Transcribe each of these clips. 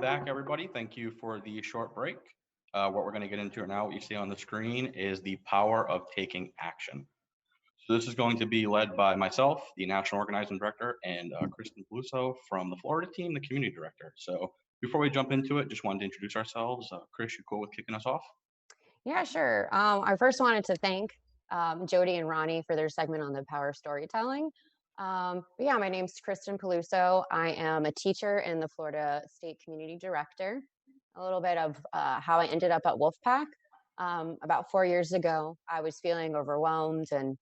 back, everybody. Thank you for the short break. What we're going to get into now, what you see on the screen, is the power of taking action. So this is going to be led by myself, the National Organizing Director, and Kristen Paluso from the Florida team, the Community Director. So before we jump into it, just wanted to introduce ourselves. Chris, you cool with kicking us off? Yeah, sure. I first wanted to thank Jody and Ronnie for their segment on the power of storytelling. But yeah, my name's Kristen Paluso. I am a teacher and the Florida State Community Director. A little bit of how I ended up at Wolfpack. About 4 years ago, I was feeling overwhelmed and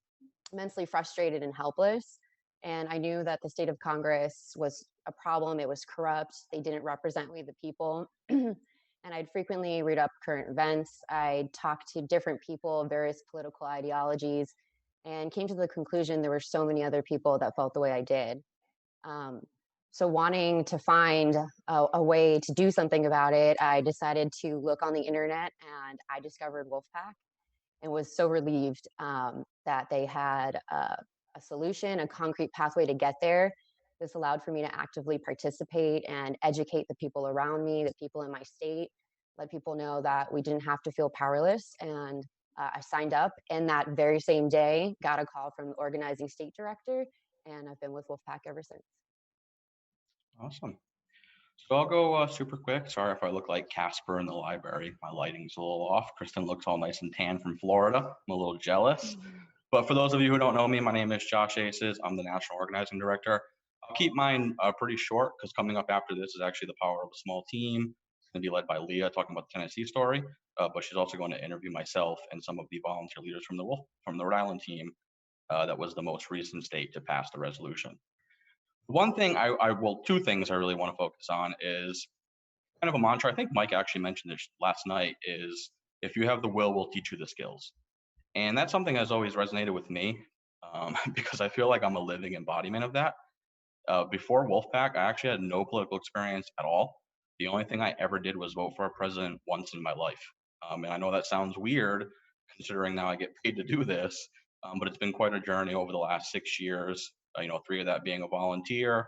immensely frustrated and helpless. And I knew that the state of Congress was a problem. It was corrupt. They didn't represent we the people. And I'd frequently read up current events. I'd talk to different people of various political ideologies and came to the conclusion there were so many other people that felt the way I did. Um, so, wanting to find a way to do something about it, I decided to look on the internet and I discovered Wolfpack and was so relieved that they had a solution, a concrete pathway to get there. This allowed for me to actively participate and educate the people around me, the people in my state, let people know that we didn't have to feel powerless. And I signed up, and that very same day, got a call from the organizing state director, and I've been with Wolfpack ever since. Awesome. So I'll go super quick. Sorry if I look like Casper in the library. My lighting's a little off. Kristen looks all nice and tan from Florida. I'm a little jealous. But for those of you who don't know me, my name is Josh Aciz. I'm the National Organizing Director. I'll keep mine pretty short because coming up after this is actually the power of a small team. It's going to be led by Leah talking about the Tennessee story, but she's also going to interview myself and some of the volunteer leaders from the Rhode Island team that was the most recent state to pass the resolution. One thing two things I really want to focus on is kind of a mantra. I think Mike actually mentioned this last night is if you have the will, we'll teach you the skills. And that's something that's always resonated with me because I feel like I'm a living embodiment of that. Before Wolfpack, I actually had no political experience at all. The only thing I ever did was vote for a president once in my life. And I know that sounds weird considering now I get paid to do this, but it's been quite a journey over the last 6 years. 3 of that being a volunteer,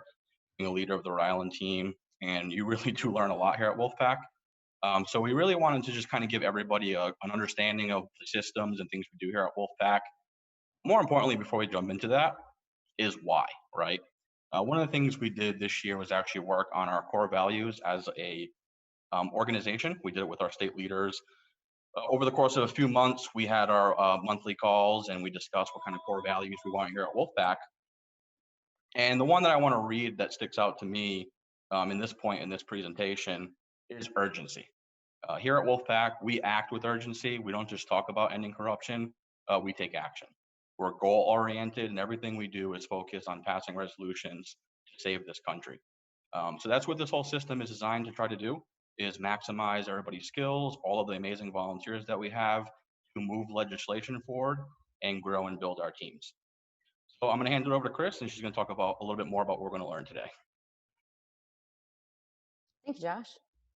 being a leader of the Rhode Island team, and you really do learn a lot here at Wolfpack. So we really wanted to just kind of give everybody an understanding of the systems and things we do here at Wolfpack. More importantly, before we jump into that, is why, right? One of the things we did this year was actually work on our core values as a organization. We did it with our state leaders. Over the course of a few months, we had our monthly calls and we discussed what kind of core values we want here at Wolfpack. And the one that I want to read that sticks out to me in this point in this presentation is urgency. Here at Wolfpack, we act with urgency. We don't just talk about ending corruption, we take action. We're goal oriented and everything we do is focused on passing resolutions to save this country. So that's what this whole system is designed to try to do, is maximize everybody's skills, all of the amazing volunteers that we have to move legislation forward and grow and build our teams. So I'm going to hand it over to Chris, and she's going to talk about a little bit more about what we're going to learn today. Thank you, Josh.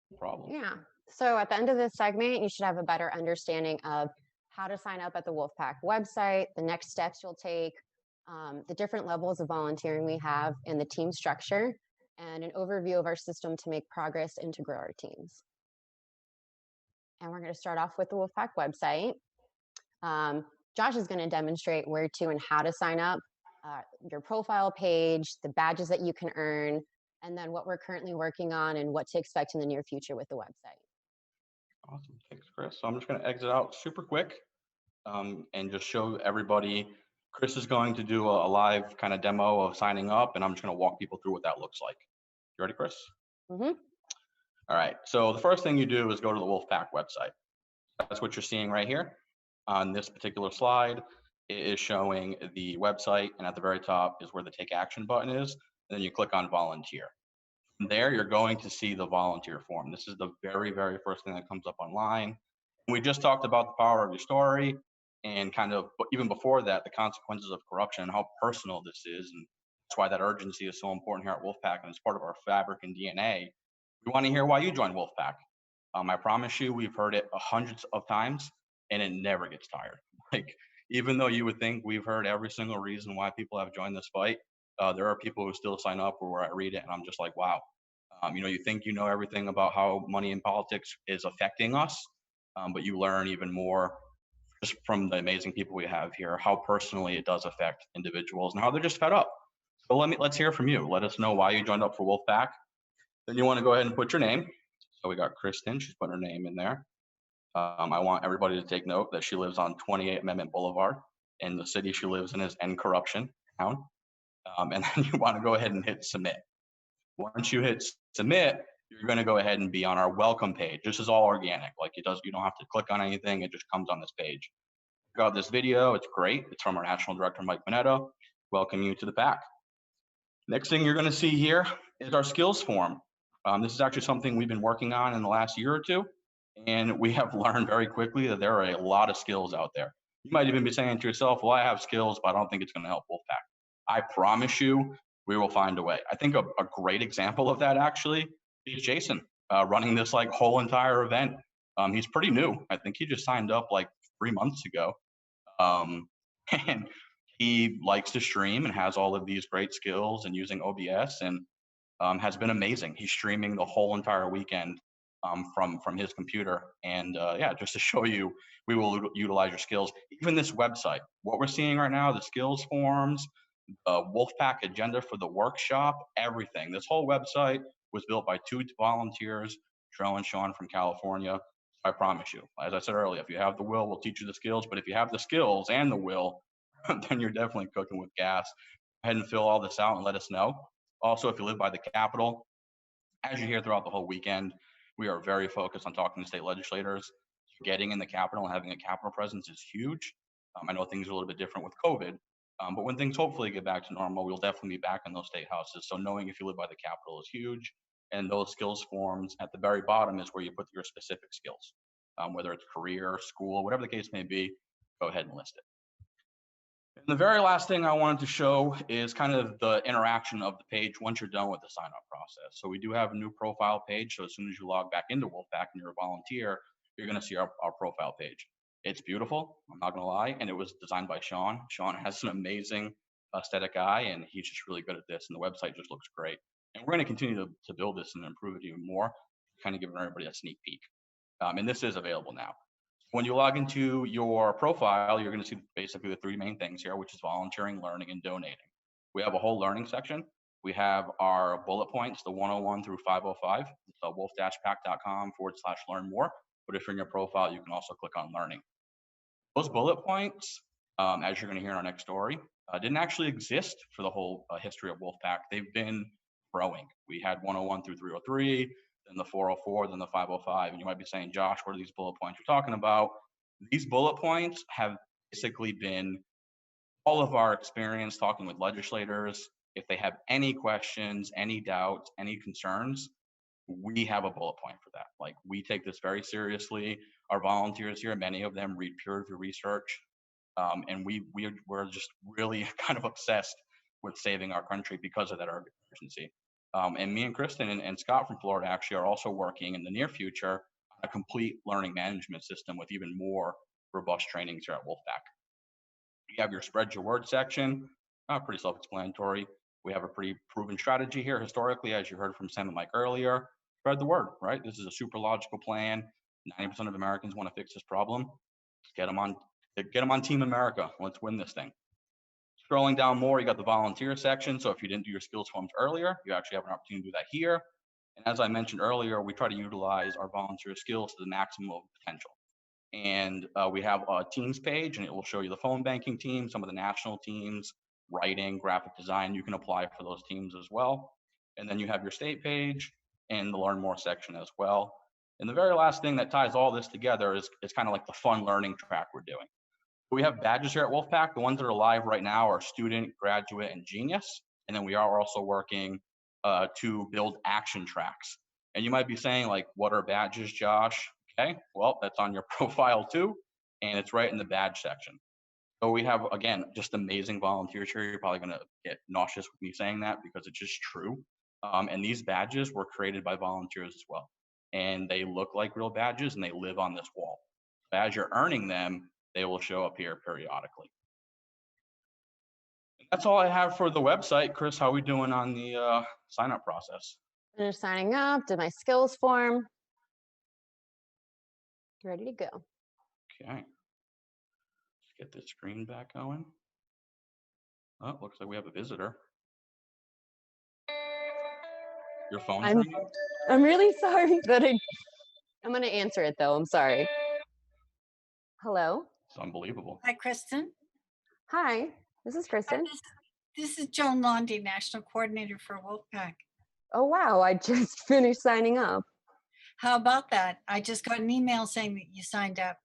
No problem. Yeah. So at the end of this segment, you should have a better understanding of how to sign up at the Wolfpack website, the next steps you'll take, the different levels of volunteering we have, and the team structure, and an overview of our system to make progress and to grow our teams. And we're going to start off with the Wolfpack website. Josh is going to demonstrate where to and how to sign up, your profile page, the badges that you can earn, and then what we're currently working on and what to expect in the near future with the website. Awesome. Thanks, Chris. So I'm just going to exit out super quick and just show everybody. Chris is going to do a live kind of demo of signing up, and I'm just going to walk people through what that looks like. You ready, Chris? Mm-hmm. All right. So the first thing you do is go to the Wolfpack website. That's what you're seeing right here. On this particular slide, it is showing the website, and at the very top is where the Take Action button is. And then you click on Volunteer. From there, you're going to see the volunteer form. This is the very, very first thing that comes up online. And we just talked about the power of your story and kind of, even before that, the consequences of corruption and how personal this is. And that's why that urgency is so important here at Wolfpack, and it's part of our fabric and DNA. We want to hear why you joined Wolfpack. I promise you, we've heard it hundreds of times, and it never gets tired. Like, even though you would think we've heard every single reason why people have joined this fight, there are people who still sign up where I read it and I'm just like, wow. You think you know everything about how money in politics is affecting us, but you learn even more just from the amazing people we have here, how personally it does affect individuals and how they're just fed up. So let's hear from you. Let us know why you joined up for Wolfpack. Then you want to go ahead and put your name. So we got Kristen, she's putting her name in there. I want everybody to take note that she lives on 28 Amendment Boulevard, and the city she lives in is End Corruption Town. And then you want to go ahead and hit submit. Once you hit submit, you're going to go ahead and be on our welcome page. This is all organic. Like you don't have to click on anything. It just comes on this page. Got this video. It's great. It's from our National Director, Mike Minetto. Welcome you to the pack. Next thing you're going to see here is our skills form. This is actually something we've been working on in the last year or two. And we have learned very quickly that there are a lot of skills out there. You might even be saying to yourself, well, I have skills, but I don't think it's going to help Wolfpack. I promise you, we will find a way. I think a great example of that actually is Jayson running this like whole entire event. He's pretty new. I think he just signed up like 3 months ago. And he likes to stream and has all of these great skills and using OBS and has been amazing. He's streaming the whole entire weekend from his computer. And yeah, just to show you, we will utilize your skills. Even this website, what we're seeing right now, the skills forms, Wolfpack agenda for the workshop, everything. This whole website was built by 2 volunteers, Joell and Sean from California. I promise you, as I said earlier, if you have the will, we'll teach you the skills. But if you have the skills and the will, then you're definitely cooking with gas. Go ahead and fill all this out and let us know. Also, if you live by the Capitol, as you hear throughout the whole weekend, we are very focused on talking to state legislators. Getting in the Capitol and having a Capitol presence is huge. I know things are a little bit different with COVID, but when things hopefully get back to normal, we'll definitely be back in those state houses. So knowing if you live by the Capitol is huge. And those skills forms at the very bottom is where you put your specific skills, whether it's career, school, whatever the case may be, go ahead and list it. And the very last thing I wanted to show is kind of the interaction of the page once you're done with the sign up process. So we do have a new profile page. So as soon as you log back into Wolfpack and you're a volunteer, you're going to see our profile page. It's beautiful, I'm not going to lie. And it was designed by Sean. Sean has an amazing aesthetic eye and he's just really good at this. And the website just looks great. And we're going to continue to build this and improve it even more, kind of giving everybody a sneak peek. And this is available now. When you log into your profile, you're going to see basically the 3 main things here, which is volunteering, learning, and donating. We have a whole learning section. We have our bullet points, the 101 through 505. So wolf-pack.com/learn more. But if you're in your profile, you can also click on learning. Those bullet points, as you're going to hear in our next story, didn't actually exist for the whole history of Wolfpack. They've been growing. We had 101 through 303. Then the 404, then the 505. And you might be saying, Josh, what are these bullet points you're talking about? These bullet points have basically been all of our experience talking with legislators. If they have any questions, any doubts, any concerns, we have a bullet point for that. Like, we take this very seriously. Our volunteers here, many of them read peer-reviewed research. And we're just really kind of obsessed with saving our country because of that urgency. And me and Kristen and Scott from Florida actually are also working in the near future on a complete learning management system with even more robust trainings here at Wolfpack. You have your spread your word section, pretty self-explanatory. We have a pretty proven strategy here historically, as you heard from Sam and Mike earlier. Spread the word, right? This is a super logical plan. 90% of Americans want to fix this problem. Get them on Team America. Let's win this thing. Scrolling down more, you got the volunteer section. So if you didn't do your skills forms earlier, you actually have an opportunity to do that here. And as I mentioned earlier, we try to utilize our volunteer skills to the maximum of potential. And we have a teams page, and it will show you the phone banking team, some of the national teams, writing, graphic design. You can apply for those teams as well. And then you have your state page and the learn more section as well. And the very last thing that ties all this together is kind of like the fun learning track we're doing. We have badges here at Wolfpack. The ones that are live right now are student, graduate, and genius. And then we are also working to build action tracks. And you might be saying, like, what are badges, Josh? Okay, well, that's on your profile too. And it's right in the badge section. So we have, again, just amazing volunteers here. You're probably going to get nauseous with me saying that because it's just true. And these badges were created by volunteers as well. And they look like real badges and they live on this wall. As you're earning them, they will show up here periodically. And that's all I have for the website. Chris, how are we doing on the sign-up process? Finished signing up, did my skills form. Ready to go. Okay. Let's get this screen back going. Oh, looks like we have a visitor. Your phone's ringing? I'm really sorry that I'm going to answer it though. I'm sorry. Hello. It's unbelievable. Hi, Kristen. Hi, this is Kristen. This is Joan Lundy, National Coordinator for Wolfpack. Oh, wow. I just finished signing up. How about that? I just got an email saying that you signed up.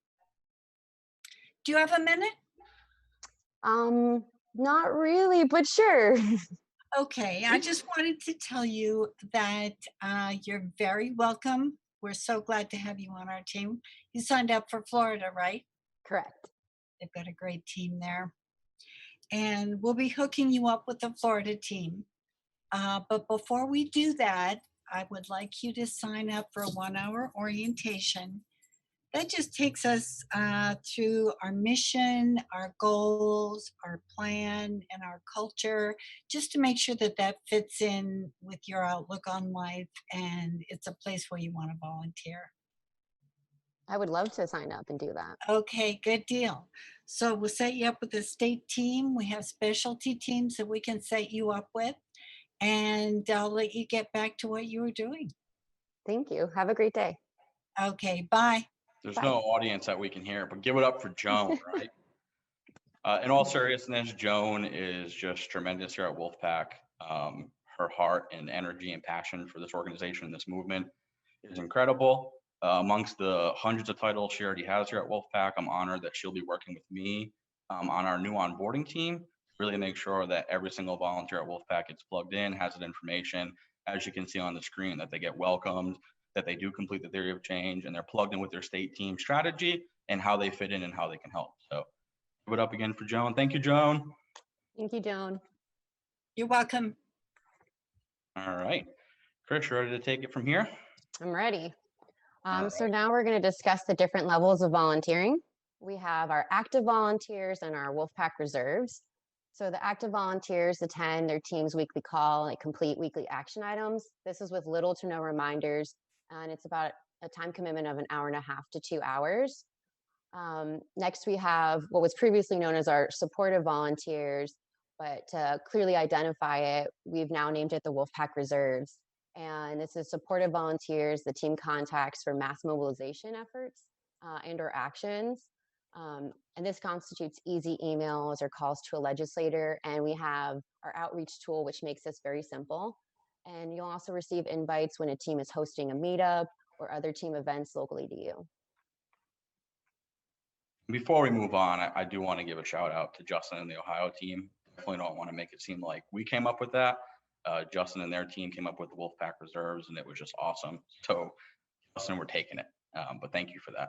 Do you have a minute? Not really, but sure. Okay, I just wanted to tell you that you're very welcome. We're so glad to have you on our team. You signed up for Florida, right? Correct. They've got a great team there. And we'll be hooking you up with the Florida team. But before we do that, I would like you to sign up for a 1-hour orientation. That just takes us through our mission, our goals, our plan, and our culture, just to make sure that that fits in with your outlook on life and it's a place where you want to volunteer. I would love to sign up and do that. Okay, good deal. So we'll set you up with a state team. We have specialty teams that we can set you up with, and I'll let you get back to what you were doing. Thank you. Have a great day. Okay, bye. There's Bye. no audience that we can hear, but give it up for Joan, right? In all seriousness, Joan is just tremendous here at Wolfpack. Her heart and energy and passion for this organization and this movement is incredible. Amongst the hundreds of titles she already has here at Wolfpack, I'm honored that she'll be working with me on our new onboarding team, really make sure that every single volunteer at Wolfpack gets plugged in, has that information, as you can see on the screen, that they get welcomed, that they do complete the theory of change, and they're plugged in with their state team strategy and how they fit in and how they can help. So give it up again for Joan. Thank you, Joan. Thank you, Joan. You're welcome. All right. Chris, you ready to take it from here? I'm ready. All So right. now we're going to discuss the different levels of volunteering. We have our active volunteers and our Wolfpack Reserves. So the active volunteers attend their team's weekly call and complete weekly action items. This is with little to no reminders, and it's about a time commitment of 1.5 to 2 hours. Next, we have what was previously known as our supportive volunteers, but to clearly identify it, we've now named it the Wolfpack Reserves. And this is supportive volunteers, the team contacts for mass mobilization efforts and or actions. And this constitutes easy emails or calls to a legislator. And we have our outreach tool, which makes this very simple. And you'll also receive invites when a team is hosting a meetup or other team events locally to you. Before we move on, I do want to give a shout out to Justin and the Ohio team. Definitely don't want to make it seem like we came up with that. Justin and their team came up with the Wolfpack Reserves, and it was just awesome. So Justin, we're taking it. But thank you for that.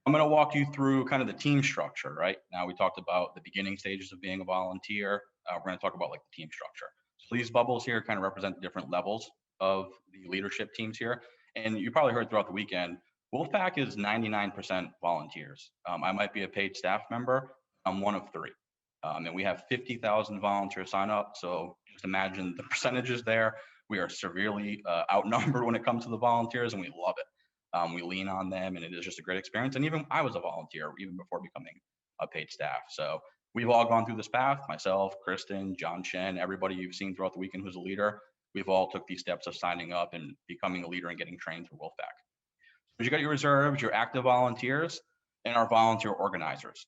I'm going to walk you through kind of the team structure, right? Now we talked about the beginning stages of being a volunteer. We're going to talk about like the team structure. So these bubbles here kind of represent the different levels of the leadership teams here. And you probably heard throughout the weekend, Wolfpack is 99% volunteers. I might be a paid staff member. I'm one of 3. And we have 50,000 volunteers sign up. So just imagine the percentages there. We are severely outnumbered when it comes to the volunteers, and we love it. We lean on them, and it is just a great experience. And even I was a volunteer even before becoming a paid staff. So we've all gone through this path, myself, Kristen, John Shen, everybody you've seen throughout the weekend who's a leader. We've all took these steps of signing up and becoming a leader and getting trained through Wolfpack. So you got your reserves, your active volunteers, and our volunteer organizers.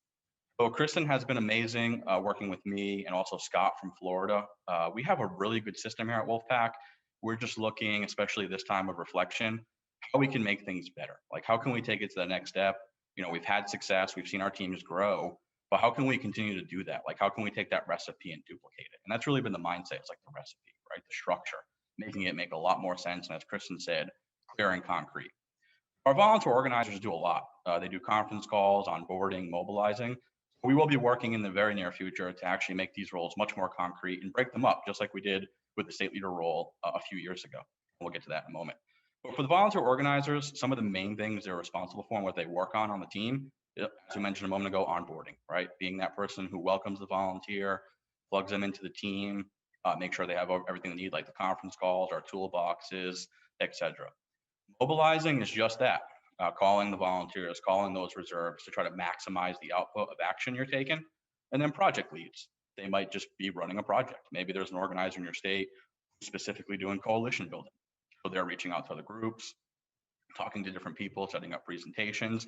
So Kristen has been amazing working with me and also Scott from Florida. We have a really good system here at Wolfpack. We're just looking, especially this time of reflection, how we can make things better. Like, how can we take it to the next step? You know, we've had success, we've seen our teams grow, but how can we continue to do that? Like, how can we take that recipe and duplicate it? And that's really been the mindset. It's like the recipe, right? The structure, making it make a lot more sense. And as Kristen said, clear and concrete. Our volunteer organizers do a lot. They do conference calls, onboarding, mobilizing. We will be working in the very near future to actually make these roles much more concrete and break them up, just like we did with the state leader role a few years ago. We'll get to that in a moment. But for the volunteer organizers, some of the main things they're responsible for and what they work on the team, as we mentioned a moment ago, onboarding, right? Being that person who welcomes the volunteer, plugs them into the team, make sure they have everything they need, like the conference calls, our toolboxes, etc. Mobilizing is just that, calling the volunteers, calling those reserves to try to maximize the output of action you're taking. And then project leads. They might just be running a project. Maybe there's an organizer in your state specifically doing coalition building. So they're reaching out to other groups, talking to different people, setting up presentations,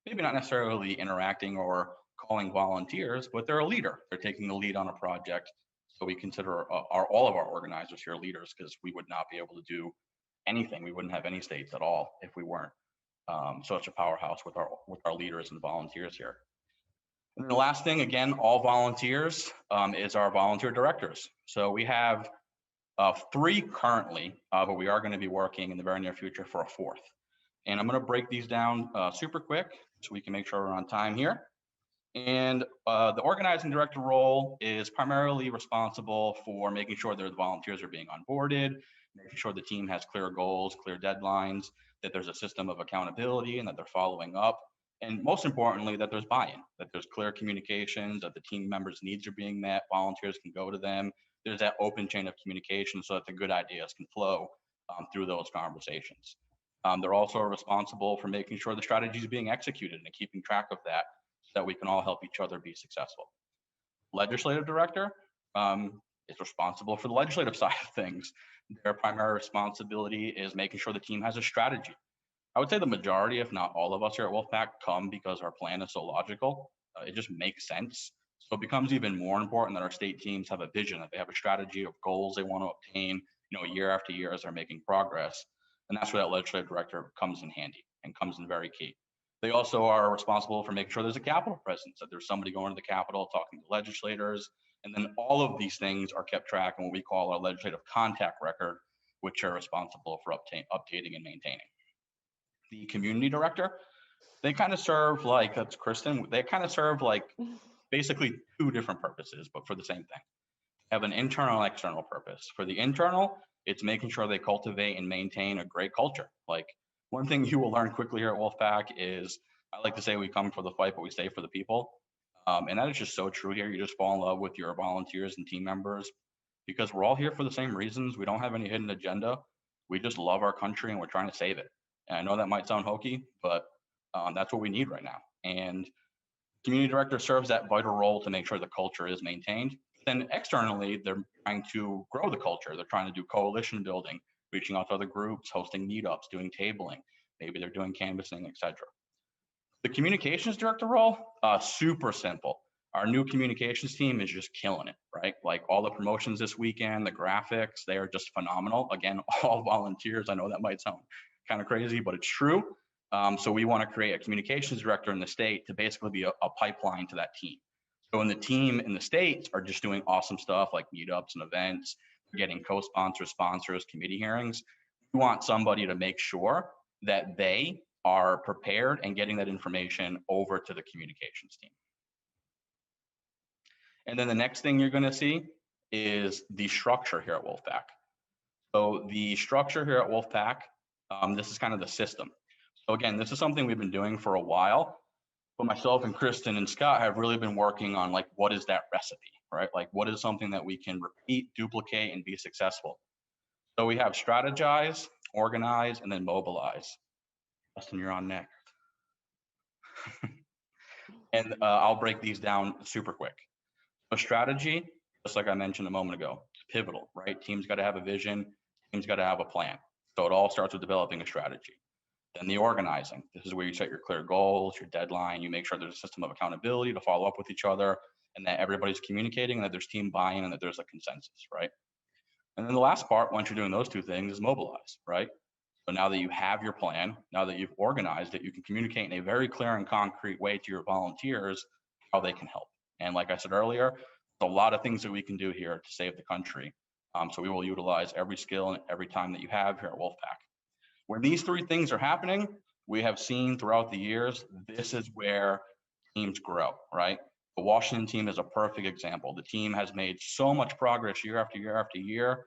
maybe not necessarily interacting or calling volunteers, but they're a leader. They're taking the lead on a project. So we consider all of our organizers here leaders, because we would not be able to do anything. We wouldn't have any states at all if we weren't such a powerhouse with our leaders and volunteers here. And then the last thing, again, all volunteers, is our volunteer directors. So we have 3 currently, but we are going to be working in the very near future for a 4th. And I'm going to break these down super quick so we can make sure we're on time here. And the organizing director role is primarily responsible for making sure that the volunteers are being onboarded, making sure the team has clear goals, clear deadlines, that there's a system of accountability and that they're following up. And most importantly, that there's buy-in, that there's clear communications, that the team members' needs are being met, volunteers can go to them. There's that open chain of communication so that the good ideas can flow through those conversations. They're also responsible for making sure the strategy is being executed and keeping track of that so that we can all help each other be successful. Legislative director is responsible for the legislative side of things. Their primary responsibility is making sure the team has a strategy. I would say the majority, if not all of us here at Wolfpack, come because our plan is so logical. It just makes sense. So it becomes even more important that our state teams have a vision, that they have a strategy of goals they want to obtain, year after year as they're making progress. And that's where that legislative director comes in handy and comes in very key. They also are responsible for making sure there's a Capitol presence, that there's somebody going to the Capitol, talking to legislators. And then all of these things are kept track in what we call our legislative contact record, which are responsible for updating and maintaining. The community director, they kind of serve like, that's Kristen, they kind of serve like basically 2 different purposes, but for the same thing. Have an internal and external purpose. For the internal, it's making sure they cultivate and maintain a great culture. Like, one thing you will learn quickly here at Wolfpack is, I like to say we come for the fight, but we stay for the people. And that is just so true here. You just fall in love with your volunteers and team members because we're all here for the same reasons. We don't have any hidden agenda. We just love our country and we're trying to save it. And I know that might sound hokey, but that's what we need right now. And community director serves that vital role to make sure the culture is maintained. Then externally, they're trying to grow the culture. They're trying to do coalition building, reaching out to other groups, hosting meetups, doing tabling. Maybe they're doing canvassing, etc. The communications director role, super simple. Our new communications team is just killing it, right? Like all the promotions this weekend, the graphics, they are just phenomenal. Again, all volunteers. I know that might sound kind of crazy, but it's true. So we want to create a communications director in the state to basically be a pipeline to that team. So when the team in the States are just doing awesome stuff like meetups and events, getting co-sponsors, sponsors, committee hearings, we want somebody to make sure that they are prepared and getting that information over to the communications team. And then the next thing you're going to see is the structure here at Wolfpack. So the structure here at Wolfpack, this is kind of the system. So again, this is something we've been doing for a while, but myself and Kristen and Scott have really been working on like, what is that recipe, right? Like what is something that we can repeat, duplicate, and be successful? So we have strategize, organize, and then mobilize. Justin, you're on next. And I'll break these down super quick. So strategy, just like I mentioned a moment ago, it's pivotal, right? Teams got to have a vision, teams got to have a plan. So it all starts with developing a strategy. Then the organizing. This is where you set your clear goals, your deadline, you make sure there's a system of accountability to follow up with each other and that everybody's communicating and that there's team buy-in and that there's a consensus, right? And then the last part, once you're doing those 2 things, is mobilize, right? So now that you have your plan, now that you've organized it, you can communicate in a very clear and concrete way to your volunteers how they can help. And like I said earlier, there's a lot of things that we can do here to save the country. So we will utilize every skill and every time that you have here at Wolfpack. When these 3 things are happening, we have seen throughout the years, this is where teams grow, right? The Washington team is a perfect example. The team has made so much progress year after year after year,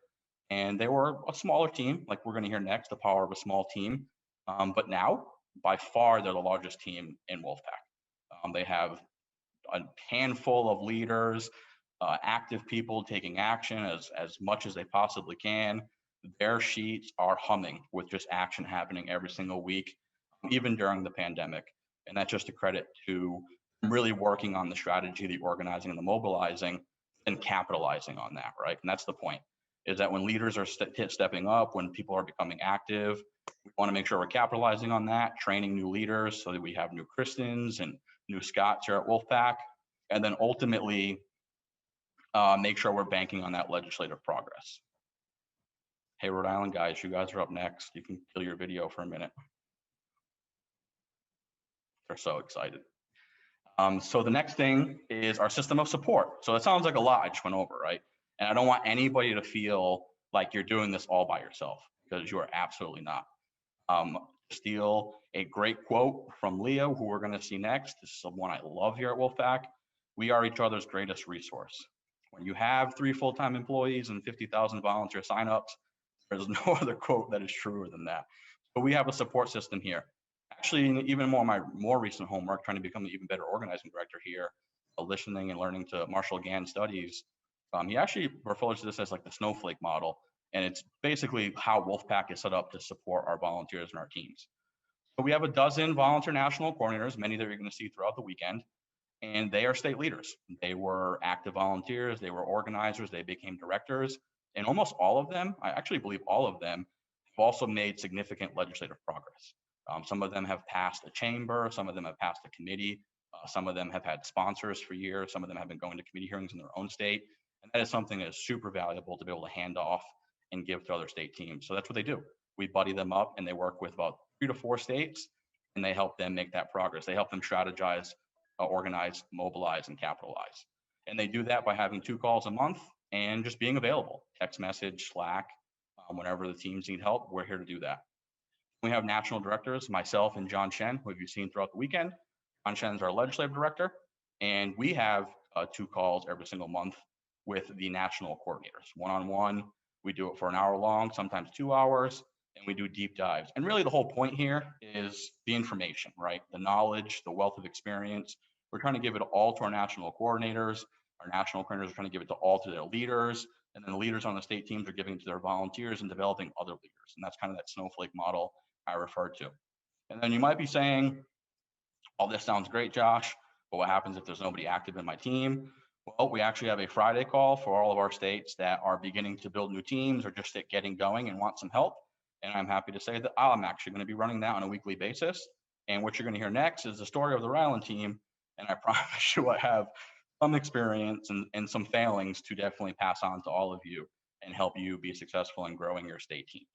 and they were a smaller team, like we're going to hear next, the power of a small team. But now, by far, they're the largest team in Wolfpack. They have a handful of leaders, active people taking action as much as they possibly can. Their sheets are humming with just action happening every single week, even during the pandemic. And that's just a credit to really working on the strategy, the organizing and the mobilizing, and capitalizing on that, right? And that's the point, is that when leaders are stepping up, when people are becoming active, we want to make sure we're capitalizing on that, training new leaders so that we have new Kristens and new Scotts here at Wolfpack, and then ultimately make sure we're banking on that legislative progress. Hey, Rhode Island guys, you guys are up next. You can kill your video for a minute. They're so excited. So the next thing is our system of support. So it sounds like a lot I just went over, right? And I don't want anybody to feel like you're doing this all by yourself, because you are absolutely not. Steal a great quote from Leo, who we're going to see next. This is one I love here at Wolfpack. We are each other's greatest resource. When you have 3 full-time employees and 50,000 volunteer signups, there's no other quote that is truer than that. But we have a support system here. Actually, even my more recent homework, trying to become an even better organizing director here, listening and learning to Marshall Gann's studies, he actually refers to this as like the snowflake model. And it's basically how Wolfpack is set up to support our volunteers and our teams. So we have a dozen volunteer national coordinators, many that you're going to see throughout the weekend, and they are state leaders. They were active volunteers, they were organizers, they became directors, and almost all of them, I actually believe all of them, have also made significant legislative progress. Some of them have passed a chamber, some of them have passed a committee, some of them have had sponsors for years, some of them have been going to committee hearings in their own state, and that is something that is super valuable to be able to hand off and give to other state teams. So that's what they do. We buddy them up, and they work with about 3 to 4 states, and they help them make that progress. They help them strategize, organize, mobilize, and capitalize. And they do that by having 2 calls a month and just being available. Text message, Slack, whenever the teams need help, we're here to do that. We have national directors, myself and John Shen, who you've seen throughout the weekend. John Shen is our legislative director, and we have 2 calls every single month with the national coordinators, one-on-one. We do it for an hour long, sometimes 2 hours, and we do deep dives. And really the whole point here is the information, right? The knowledge, the wealth of experience. We're trying to give it all to our national coordinators. Our national coordinators are trying to give it to all to their leaders. And then the leaders on the state teams are giving it to their volunteers and developing other leaders. And that's kind of that snowflake model I referred to. And then you might be saying, all this sounds great, Josh, but what happens if there's nobody active in my team? Well, we actually have a Friday call for all of our states that are beginning to build new teams or just getting going and want some help. And I'm happy to say that I'm actually going to be running that on a weekly basis. And what you're going to hear next is the story of the Rhode Island team. And I promise you I have some experience and some failings to definitely pass on to all of you and help you be successful in growing your state teams.